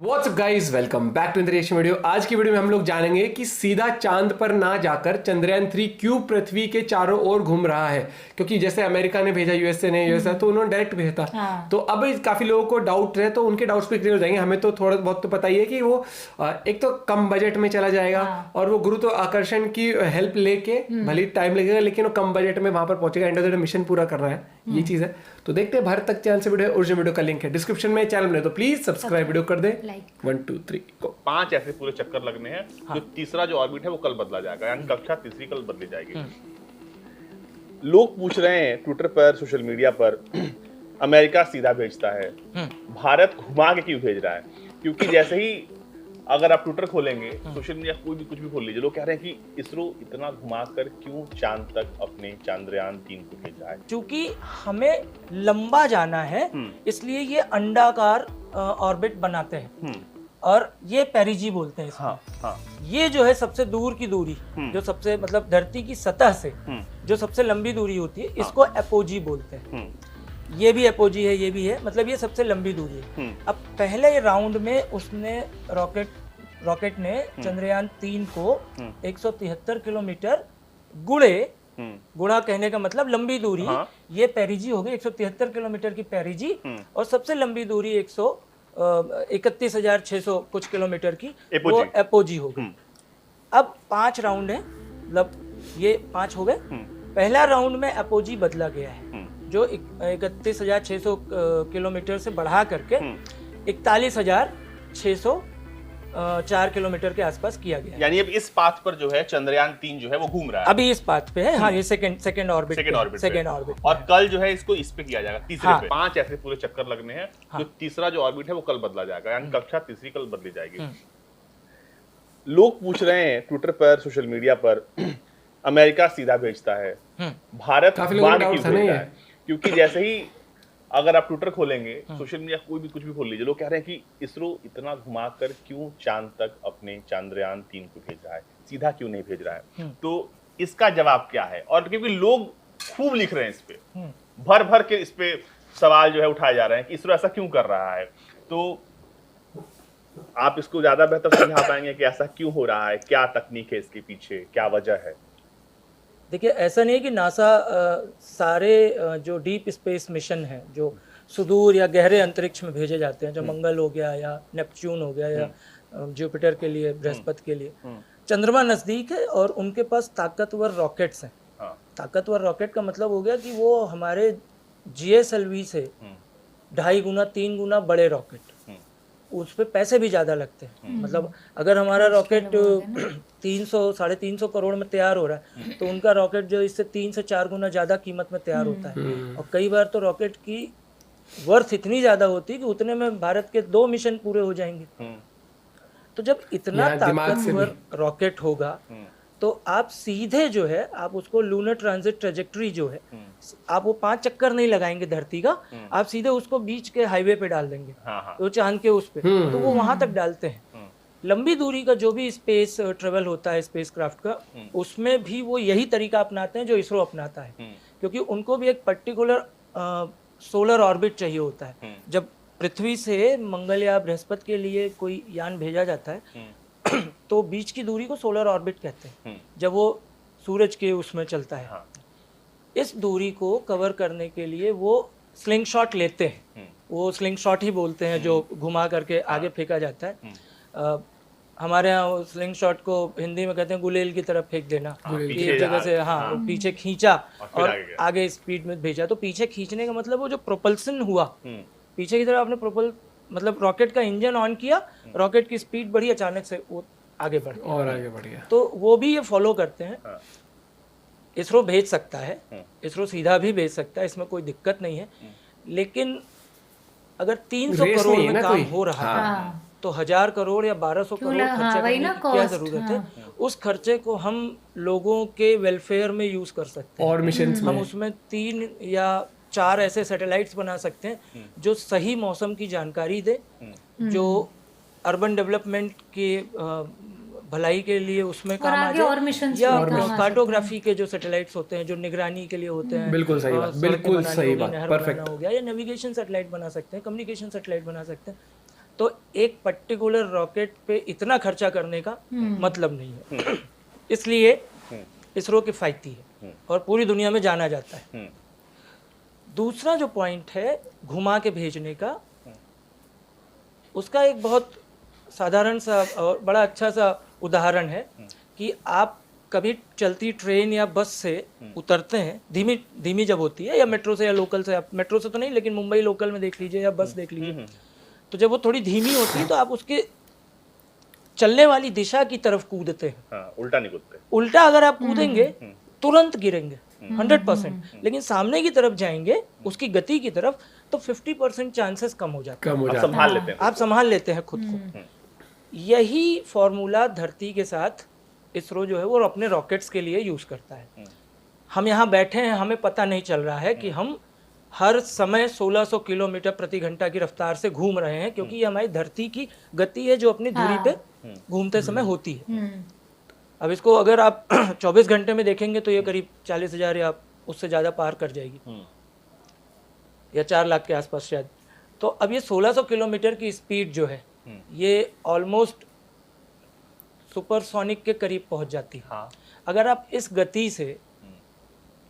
WhatsApp guys, welcome back to interesting video. आज की video में हम लोग जानेंगे कि सीधा चांद पर ना जाकर चंद्रयान 3 क्यों पृथ्वी के चारों ओर घूम रहा है। क्योंकि जैसे अमेरिका ने भेजा, यूएसए ने यूएसए तो उन्होंने डायरेक्ट भेजा था। तो अब काफी लोगों को डाउट है, तो उनके डाउट्स पे क्लियर हो जाएंगे। हमें तो थोड़ा बहुत तो पता ही है कि वो एक तो कम बजट में चला जाएगा और वो गुरुत्व आकर्षण की हेल्प लेके, भले टाइम लगेगा लेकिन वो कम बजट में वहां पर पहुंचेगा। End of the day mission पूरा कर रहा है, ये चीज है। तो देखते हैं भारत तक चैनल से वीडियो, ओरिजिनल वीडियो का लिंक है डिस्क्रिप्शन में, चैनल में, तो प्लीज सब्सक्राइब वीडियो कर दे। 1 2 3 को 5 ऐसे पूरे चक्कर लगने हैं। जो तीसरा जो ऑर्बिट है वो कल बदला जाएगा, यानी कक्षा तीसरी कल बदली जाएगी। लोग पूछ रहे हैं ट्विटर पर, सोशल मीडिया पर, अमेरिका सीधा भेजता है, भारत घुमा के क्यों भेज रहा है? क्योंकि जैसे ही अगर आप ट्विटर खोलेंगे, सोशल मीडिया कोई भी कुछ भी खोल लीजिए, लोग कह रहे हैं कि इसरो इतना घुमाकर क्यों चांद तक अपने चंद्रयान 3 को भेज रहा है। क्योंकि हमें लंबा जाना है, इसलिए ये अंडाकार ऑर्बिट बनाते हैं और ये पेरिजी बोलते हैं इसको। हाँ। ये जो है सबसे दूर की दूरी, जो सबसे मतलब धरती की सतह से जो सबसे लंबी दूरी होती है, इसको एपोजी बोलते हैं। ये भी एपोजी है, ये भी है, मतलब ये सबसे लंबी दूरी है। अब पहले राउंड में उसने रॉकेट ने चंद्रयान 3 को 173 किलोमीटर गुणा कहने का मतलब लंबी दूरी, ये पेरिजी हो गई 173 किलोमीटर की पेरिजी, और सबसे लंबी दूरी 31,600 कुछ किलोमीटर की वो एपोजी हो गई। अब 5 राउंड है, मतलब ये 5 हो गए। पहला राउंड में एपोजी बदला गया है, जो 31,600 किलोमीटर से बढ़ा करके 41,604 किलोमीटर के आसपास किया गया। यानी अब इस पाथ पर जो है चंद्रयान 3 जो है वो घूम रहा है, अभी इस पाथ पे है। हाँ, ये सेकंड ऑर्बिट। और कल जो है इसको इस पे किया जाएगा, तीसरे पे। 5 ऐसे पूरे चक्कर लगने हैं। जो तीसरा जो ऑर्बिट है वो कल बदला जाएगा, यानी कक्षा तीसरी कल बदली जाएगी। लोग पूछ रहे हैं ट्विटर पर, सोशल मीडिया पर, अमेरिका सीधा भेजता है, भारत घुमा के क्यों भेज रहा है? क्योंकि जैसे ही अगर आप ट्विटर खोलेंगे, सोशल मीडिया कोई भी कुछ भी खोल लीजिए, लोग कह रहे हैं कि इसरो इतना घुमाकर क्यों चांद तक अपने चंद्रयान 3 को भेज रहा है, सीधा क्यों नहीं भेज रहा है? तो इसका जवाब क्या है? और क्योंकि लोग खूब लिख रहे हैं इस पे, भर भर के इस पे सवाल जो है उठाए जा रहे हैं कि इसरो ऐसा क्यों कर रहा है। तो आप इसको ज्यादा बेहतर समझा पाएंगे कि ऐसा क्यों हो रहा है, क्या तकनीक है इसके पीछे, क्या वजह है? देखिए, ऐसा नहीं है कि नासा सारे जो डीप स्पेस मिशन हैं, जो सुदूर या गहरे अंतरिक्ष में भेजे जाते हैं, जो मंगल हो गया या नेपच्यून हो गया या जुपिटर के लिए, बृहस्पति के लिए, चंद्रमा नज़दीक है और उनके पास ताकतवर रॉकेट्स हैं। ताकतवर रॉकेट का मतलब हो गया कि वो हमारे GSLV से 2.5 गुना 3 गुना बड़े रॉकेट, उस पे पैसे भी ज़्यादा लगते हैं। मतलब अगर हमारा रॉकेट 300-350 करोड़ में तैयार हो रहा है, तो उनका रॉकेट जो इससे 3 से 4 गुना ज़्यादा कीमत में तैयार होता है। और कई बार तो रॉकेट की वर्थ इतनी ज़्यादा होती है कि उतने में भारत के 2 मिशन पूरे हो जाएंगे। तो जब इतना ताकतवर रॉकेट होगा, तो आप सीधे जो है, आप उसको लूनर ट्रांजिट ट्रेजेक्ट्री जो है, आप वो 5 चक्कर नहीं लगाएंगे धरती का, आप सीधे उसको बीच के हाईवे पे डाल देंगे, तो चांद के उस पे, तो वो वहां तक डालते हैं। लंबी दूरी का जो भी स्पेस ट्रेवल होता है स्पेस क्राफ्ट का, उसमें भी वो यही तरीका अपनाते हैं जो इसरो अपनाता है। क्योंकि उनको भी एक पर्टिकुलर सोलर ऑर्बिट चाहिए होता है। जब पृथ्वी से मंगल या बृहस्पति के लिए कोई यान भेजा जाता है, तो बीच की दूरी को सोलर ऑर्बिट कहते हैं, जब वो सूरज के उसमें चलता है। इस दूरी को कवर करने के लिए वो स्लिंग शॉट लेते हैं, वो स्लिंग शॉट ही बोलते हैं, जो घुमा करके आगे फेंका जाता है। हमारे यहाँ स्लिंग शॉट को हिंदी में कहते हैं गुलेल की तरफ फेंक देना। एक जगह से पीछे खींचा और आगे स्पीड में भेजा। तो पीछे खींचने का मतलब वो जो प्रोपल्सन हुआ, पीछे की तरफ आपने मतलब रॉकेट का इंजन ऑन किया, रॉकेट की स्पीड बढ़ी, अचानक से वो आगे बढ़ गया। तो वो भी ये फॉलो करते हैं। इसरो भेज सकता है, इसरो सीधा भी भेज सकता है, इसमें कोई दिक्कत नहीं है। लेकिन अगर 300 करोड़ में काम हो रहा है, तो 1000 करोड़ या 1200 करोड़ खर्चा करने की क्या जरूरत है? उस खर्चे को हम लोगों के वेलफेयर में यूज कर सकते हैं। और मिशन हम उसमें 3 या 4 ऐसे सैटेलाइट्स बना सकते हैं जो सही मौसम की जानकारी दे, जो अर्बन डेवलपमेंट के भलाई के लिए उसमें काम आ जाए, या कार्टोग्राफी के जो सैटेलाइट्स होते हैं जो निगरानी के लिए होते हैं, बिल्कुल सही बात, परफेक्ट हो गया, या नेविगेशन सैटेलाइट बना सकते हैं, कम्युनिकेशन सैटेलाइट बना सकते हैं। तो एक पर्टिकुलर रॉकेट पे इतना खर्चा करने का मतलब नहीं है। इसलिए इसरो किफ़ायती है और पूरी दुनिया में जाना जाता है। दूसरा जो पॉइंट है घुमा के भेजने का, उसका एक बहुत साधारण सा और बड़ा अच्छा सा उदाहरण है कि आप कभी चलती ट्रेन या बस से उतरते हैं, धीमी धीमी जब होती है, या मेट्रो से या लोकल से, आप मेट्रो से तो नहीं लेकिन मुंबई लोकल में देख लीजिए या बस देख लीजिए, तो जब वो थोड़ी धीमी होती है तो आप उसके चलने वाली दिशा की तरफ कूदते हैं। हाँ, उल्टा नहीं कूदते। उल्टा अगर आप कूदेंगे तुरंत गिरेंगे 100%, लेकिन सामने की तरफ जाएंगे उसकी गति की तरफ तो 50% चांसेस कम हो जाते हैं। आप संभाल लेते हैं। आप संभाल लेते हैं खुद को। यही फॉर्मूला धरती के साथ इसरो जो है वो अपने रॉकेट्स के लिए यूज करता है। हम यहाँ बैठे हैं, हमें पता नहीं चल रहा है कि हम हर समय 1600 किलोमीटर प्रति घंटा की रफ्तार से घूम रहे हैं, क्योंकि ये हमारी धरती की गति है जो अपनी दूरी पे घूमते समय होती है। अब इसको अगर आप 24 घंटे में देखेंगे तो ये करीब 40,000 या उससे ज़्यादा पार कर जाएगी, या 4 लाख के आसपास शायद। तो अब ये 1600 किलोमीटर की स्पीड जो है ये ऑलमोस्ट सुपरसोनिक के करीब पहुंच जाती है। हाँ। अगर आप इस गति से,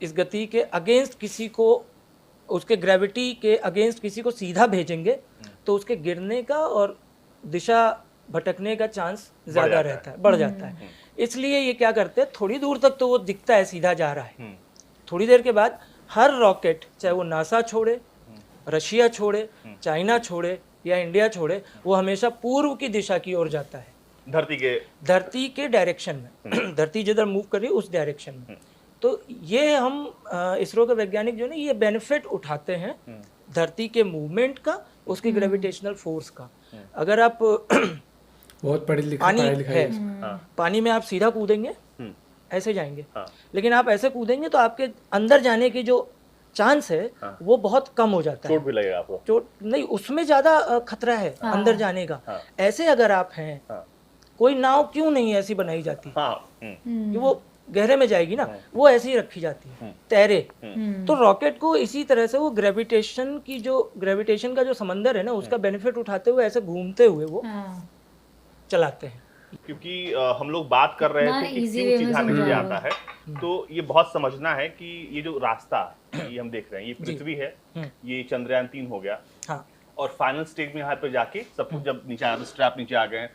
इस गति के अगेंस्ट किसी को, उसके ग्रेविटी के अगेंस्ट किसी को सीधा भेजेंगे तो उसके गिरने का और दिशा भटकने का चांस ज़्यादा रहता है, बढ़ जाता है। इसलिए ये क्या करते हैं, थोड़ी दूर तक तो वो दिखता है सीधा जा रहा है, थोड़ी देर के बाद हर रॉकेट, चाहे वो नासा छोड़े, रशिया छोड़े, चाइना छोड़े या इंडिया छोड़े, वो हमेशा पूर्व की दिशा की ओर जाता है, धरती के डायरेक्शन में। धरती जिधर मूव कर रही है उस डायरेक्शन में। तो ये हम इसरो के वैज्ञानिक जो है ये बेनिफिट उठाते हैं धरती के मूवमेंट का, उसकी ग्रेविटेशनल फोर्स का। अगर आप बहुत पढ़े लिखे पानी लिखा है, पानी में आप सीधा कूदेंगे, ऐसे जाएंगे, लेकिन आप ऐसे कूदेंगे तो आपके अंदर जाने की जो चांस है वो बहुत कम हो जाता है। चोट भी लगेगा आपको। चोट नहीं, उसमें ज्यादा खतरा है अंदर जाने का। ऐसे अगर आप हैं, कोई नाव क्यों नहीं ऐसी बनाई जाती कि वो गहरे में जाएगी ना, वो ऐसी ही रखी जाती है, तैरे। तो रॉकेट को इसी तरह से वो ग्रेविटेशन का जो समंदर है ना, उसका बेनिफिट उठाते हुए ऐसे घूमते हुए वो चलाते हैं। क्योंकि हम लोग बात कर रहे थे कि क्यों सीधा नहीं जाता है, तो ये बहुत समझना है कि ये जो रास्ता ये हम देख रहे हैं, ये पृथ्वी है, ये चंद्रयान 3 हो गया, और फाइनल स्टेज में यहाँ पे जाके सब कुछ जब नीचे स्ट्रैप नीचे आ गए,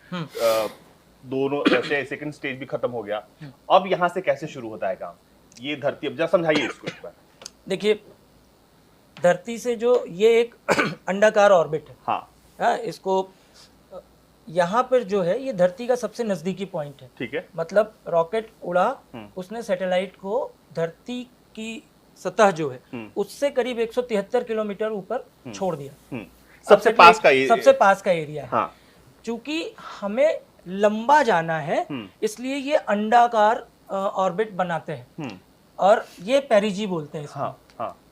दोनों ऐसे सेकंड स्टेज भी खत्म हो गया। अब यहाँ से कैसे शुरू होता है काम, ये धरती, अब जरा समझाइए इसको एक बार। देखिए, धरती से जो ये एक अंडाकार ऑर्बिट है, हाँ, इसको यहाँ पर जो है ये धरती का सबसे नजदीकी पॉइंट है। ठीक है। मतलब रॉकेट उड़ा, उसने सैटेलाइट को धरती की सतह जो है उससे करीब 173 किलोमीटर ऊपर छोड़ दिया। सबसे पास का एरिया है। चूंकि हमें लंबा जाना है, इसलिए ये अंडाकार ऑर्बिट बनाते हैं, और ये पेरिजी बोलते हैं इसमें।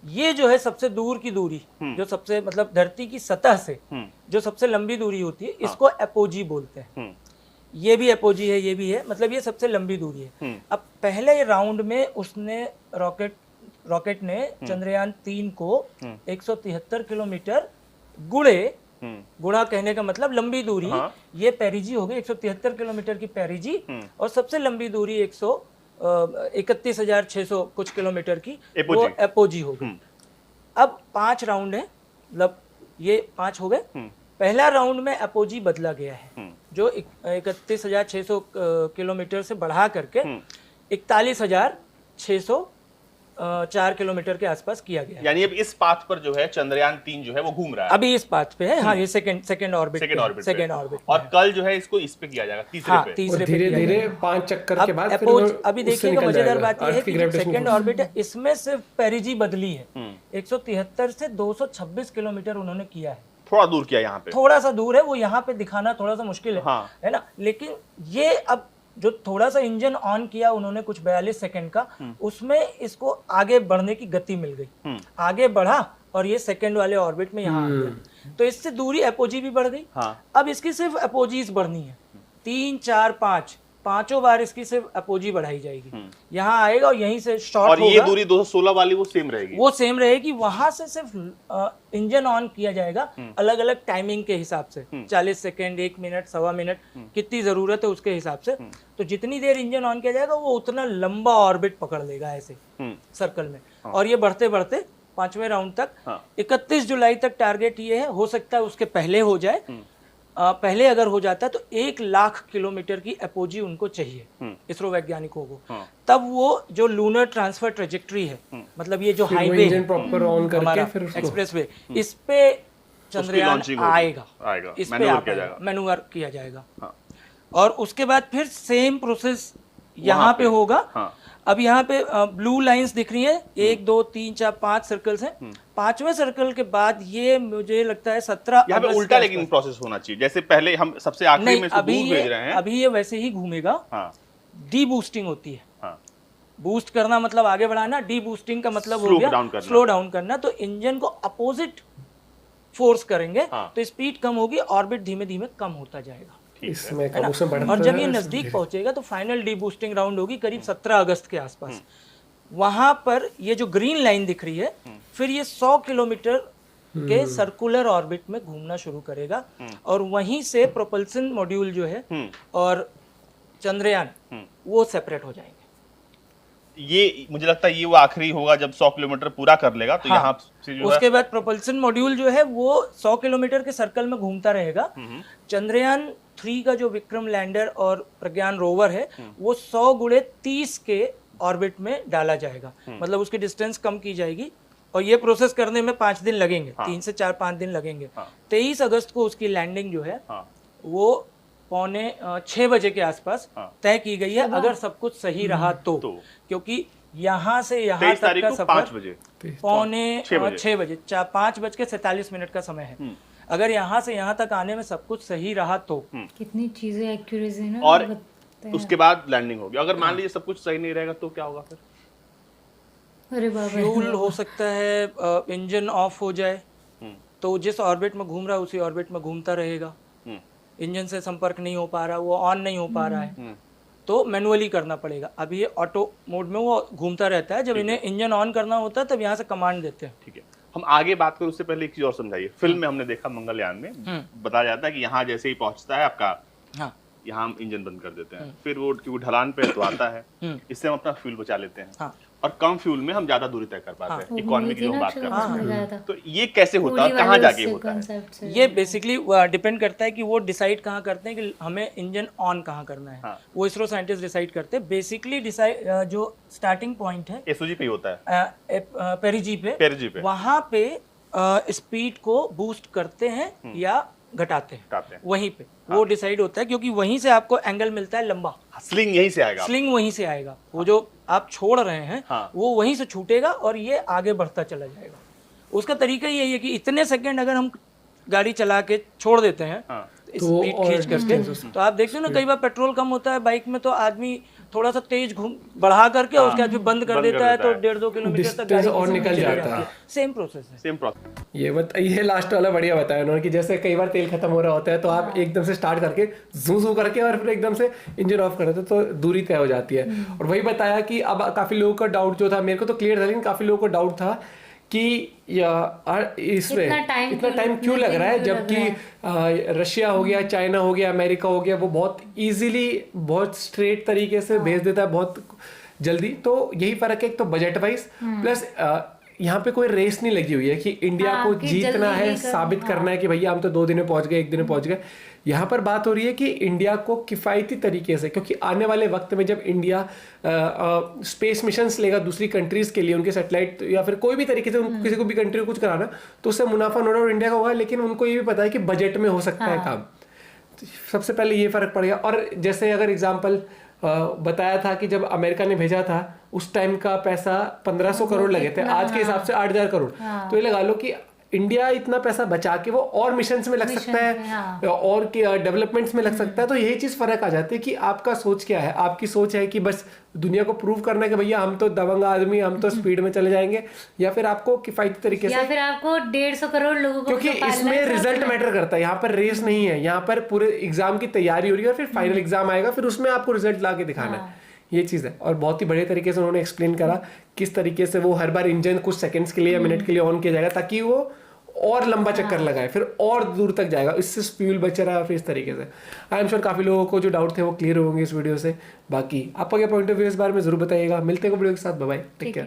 ये जो है सबसे दूर की दूरी, जो सबसे मतलब धरती की सतह से जो सबसे लंबी दूरी होती है, इसको एपोजी बोलते हैं। ये भी एपोजी है, ये भी है, मतलब ये सबसे लंबी दूरी है। अब पहले राउंड में उसने रॉकेट ने चंद्रयान 3 को 173 किलोमीटर गुणा कहने का मतलब लंबी दूरी, ये पेरिजी हो गई 173 किलोमीटर की पेरिजी, और सबसे लंबी दूरी 31,600 कुछ किलोमीटर की वो एपोजी हो गई। अब 5 राउंड है, मतलब ये 5 हो गए। पहला राउंड में एपोजी बदला गया है, जो 31,600 किलोमीटर से बढ़ा करके 41,604 किलोमीटर के आसपास किया गया। यानी अब इस पाथ पर जो है चंद्रयान 3 जो है वो घूम रहा है, अभी इस पाथ पे है। हाँ, ये सेकंड ऑर्बिट, और कल जो है इसको इस पे किया जाएगा, तीसरे पे। धीरे-धीरे 5 चक्कर के बाद अभी देखिएगा, मजेदार बात ये है कि सेकंड ऑर्बिट है, इसमें सिर्फ पेरिजी बदली है। 173 से 226 किलोमीटर उन्होंने किया है। थोड़ा दूर किया, यहाँ पे थोड़ा सा दूर है, वो यहाँ पे दिखाना थोड़ा सा मुश्किल है ना। लेकिन ये अब जो थोड़ा सा इंजन ऑन किया उन्होंने कुछ 42 सेकंड का, उसमें इसको आगे बढ़ने की गति मिल गई, आगे बढ़ा और ये सेकंड वाले ऑर्बिट में यहाँ आ गया। तो इससे दूरी एपोजी भी बढ़ गई। अब इसकी सिर्फ एपोजीज बढ़नी है, 3, 4, 5। 5 बार इसकी सिर्फ अपोजी बढ़ाई जाएगी, यहाँ आएगा और यहीं से शॉर्ट और होगा। ये दूरी 216 वाली वो सेम रहेगी, वो सेम रहेगी। वहां से सिर्फ इंजन ऑन किया जाएगा अलग अलग टाइमिंग के हिसाब से, 40 सेकेंड, 1 मिनट, 1.25 मिनट, कितनी जरूरत है उसके हिसाब से। तो जितनी देर इंजन ऑन किया जाएगा वो उतना लंबा ऑर्बिट पकड़ लेगा ऐसे सर्कल में, और ये बढ़ते बढ़ते 5वें राउंड तक 31 जुलाई तक टारगेट ये है। हो सकता है उसके पहले हो जाए, पहले अगर हो जाता है तो 1 लाख किलोमीटर की अपोजी उनको चाहिए इसरो वैज्ञानिकों को। तब वो जो लूनर ट्रांसफर ट्रेजेक्ट्री है, मतलब ये जो हाईवे इंजन प्रॉपर ऑन करके फिर उसको एक्सप्रेस वे, इस पे चंद्रयान आएगा, इस पे मैन्यूवर किया जाएगा। और उसके बाद फिर सेम प्रोसेस यहाँ पे होगा। अब यहाँ पे ब्लू लाइंस दिख रही है, 1 2 3 4 5 सर्कल्स हैं। 5वें सर्कल के बाद ये मुझे लगता है 17 यहाँ पे उल्टा लेकिन प्रोसेस होना चाहिए, जैसे पहले हम सबसे आखिरी में इसको दूर भेज रहे हैं। अभी ये वैसे ही घूमेगा। डी बूस्टिंग होती है, बूस्ट करना मतलब आगे बढ़ाना, डी बूस्टिंग का मतलब हो गया स्लो डाउन करना। तो इंजन को अपोजिट फोर्स करेंगे तो स्पीड कम होगी, ऑर्बिट धीमे धीमे कम होता जाएगा इसमें बढ़ता और जब ये नजदीक पहुंचेगा तो फाइनल डी बूस्टिंग राउंड होगी करीब 17 अगस्त के आसपास। वहां पर ये जो ग्रीन लाइन दिख रही है, फिर ये 100 किलोमीटर के सर्कुलर ऑर्बिट में घूमना शुरू करेगा और वहीं से प्रोपल्सन मॉड्यूल जो है और चंद्रयान वो सेपरेट हो जाएंगे। ये मुझे लगता है ये वो आखिरी होगा जब 100 किलोमीटर पूरा कर लेगा तो यहाँ से जो उसके बाद प्रोपल्सन मॉड्यूल जो है वो 100 किलोमीटर के सर्कल में घूमता रहेगा। चंद्रयान 3 का जो विक्रम लैंडर और प्रज्ञान रोवर है वो 100 गुणे 30 के ऑर्बिट में डाला जाएगा, मतलब उसकी डिस्टेंस कम की जाएगी और ये प्रोसेस करने में 5 दिन लगेंगे, 3 से 4-5 दिन लगेंगे। 23 अगस्त को उसकी लैंडिंग जो है वो 5:45 बजे के आसपास तय की गई है, अगर सब कुछ सही रहा तो। क्योंकि यहाँ से यहाँ तक का सफर 5:45 बजे 5:47 का समय है। अगर यहाँ से यहाँ तक आने में सब कुछ सही रहा तो कितनी चीजें एक्यूरेसी ना। और उसके बाद लैंडिंग होगी। अगर मान लीजिए सब कुछ सही नहीं रहेगा तो क्या होगा फिर? अरे बाबा, फ्यूल हो सकता है इंजन ऑफ हो जाए, तो जिस ऑर्बिट में घूम रहा है उसी ऑर्बिट में घूमता रहेगा। इंजन से संपर्क नहीं हो पा रहा, वो ऑन नहीं हो पा रहा है, तो मैनुअली करना पड़ेगा। अभी ये ऑटो मोड में वो घूमता रहता है, जब इन्हें इंजन ऑन करना होता है तब यहाँ से कमांड देते हैं। ठीक है, हम आगे बात करें उससे पहले एक चीज और समझाइए। फिल्म में हमने देखा मंगलयान में बताया जाता है कि यहाँ जैसे ही पहुंचता है आपका, यहाँ हम इंजन बंद कर देते हैं, फिर वो क्योंकि ढलान पे तो आता है, इससे हम अपना फ्यूल बचा लेते हैं और कम फ्यूल में हम ज्यादा दूरी तय कर पाते हैं। इकोनॉमी की जो हम बात कर रहे हैं, तो ये कैसे होता है, कहाँ जाके होता है? ये बेसिकली डिपेंड करता है कि वो डिसाइड कहाँ करते हैं कि हमें इंजन ऑन कहाँ करना है। वो इसरो साइंटिस्ट डिसाइड करते हैं। बेसिकली जो स्टार्टिंग पॉइंट है एसओजी पे होता है, पेरिजी पे, वहाँ पे स्पीड को बूस्ट करते हैं या घटाते हैं, वहीं पे वो डिसाइड होता है, क्योंकि वहीं से आपको एंगल मिलता है लंबा। स्लिंग यहीं से आएगा, स्लिंग वहीं से आएगा। वो जो आप छोड़ रहे हैं वो वहीं से छूटेगा और ये आगे बढ़ता चला जाएगा। उसका तरीका यही है कि इतने सेकंड अगर हम गाड़ी चला के छोड़ देते हैं स्पीड खींच करके, तो आप देखते हो ना कई बार पेट्रोल कम होता है बाइक में, तो आदमी थोड़ा सा तेज बढ़ा करके उसके बाद बंद कर देता है, तो 1.5-2 किलोमीटर तक गाड़ी और निकल जाता है। सेम प्रोसेस है। Same process. ये लास्ट वाला बढ़िया बताया उन्होंने कि जैसे कई बार तेल खत्म हो रहा होता है तो आप एकदम से स्टार्ट करके जू करके और फिर एकदम से इंजन ऑफ कर देते तो दूरी तय हो जाती है। और वही बताया कि अब काफी लोगों का डाउट जो था, मेरे को तो क्लियर था लेकिन काफी लोगों को डाउट था कि इसमें इतना टाइम क्यों लग रहा है, जबकि रशिया हो गया, चाइना हो गया, अमेरिका हो गया, वो बहुत इजीली बहुत स्ट्रेट तरीके से भेज देता है बहुत जल्दी। तो यही फर्क है, एक तो बजट वाइज प्लस यहाँ पे कोई रेस नहीं लगी हुई है कि इंडिया को जीतना है, साबित करना है कि भैया हम तो 2 दिन में पहुंच गए, 1 दिन में पहुंच गए। यहाँ पर बात हो रही है कि इंडिया को किफ़ायती तरीके से, क्योंकि आने वाले वक्त में जब इंडिया स्पेस मिशंस लेगा दूसरी कंट्रीज के लिए, उनके सैटेलाइट या फिर कोई भी तरीके से किसी को भी कंट्री को कुछ कराना, तो उससे मुनाफा नो डाउट इंडिया का होगा, लेकिन उनको ये भी पता है कि बजट में हो सकता है काम। तो सबसे पहले ये फर्क पड़ेगा। और जैसे अगर एग्जाम्पल बताया था कि जब अमेरिका ने भेजा था उस टाइम का पैसा 1500 करोड़ लगे थे, आज के हिसाब से 8000 करोड़। तो ये लगा लो कि इंडिया इतना पैसा बचा के वो और मिशंस में लग Missions सकता में, है हाँ। और डेवलपमेंट्स में लग सकता है। तो यही चीज फर्क आ जाती है कि आपका सोच क्या है। आपकी सोच है कि बस दुनिया को प्रूव करना है कि भैया हम तो दबंग आदमी, हम तो स्पीड में चले जाएंगे, या फिर आपको किफायती तरीके या से, फिर आपको 150 करोड़ लोगों को क्योंकि तो पालना इसमें है साथ रिजल्ट में। मैटर करता है। यहाँ पर रेस नहीं है, यहाँ पर पूरे एग्जाम की तैयारी हो रही है और फिर फाइनल एग्जाम आएगा, फिर उसमें आपको रिजल्ट ला के दिखाना है। ये चीज़ है। और बहुत ही बढ़िया तरीके से उन्होंने एक्सप्लेन करा किस तरीके से वो हर बार इंजन कुछ सेकंड्स के लिए या मिनट के लिए ऑन किया जाएगा ताकि वो और लंबा चक्कर लगाए, फिर और दूर तक जाएगा, इससे फ्यूल बच रहा है। फिर इस तरीके से आई एम श्योर काफ़ी लोगों को जो डाउट थे वो क्लियर होंगे इस वीडियो से। बाकी आपका क्या पॉइंट ऑफ व्यू इस बारे में जरूर बताइएगा। मिलते हैं वीडियो के साथ, बाय बाय, टेक केयर।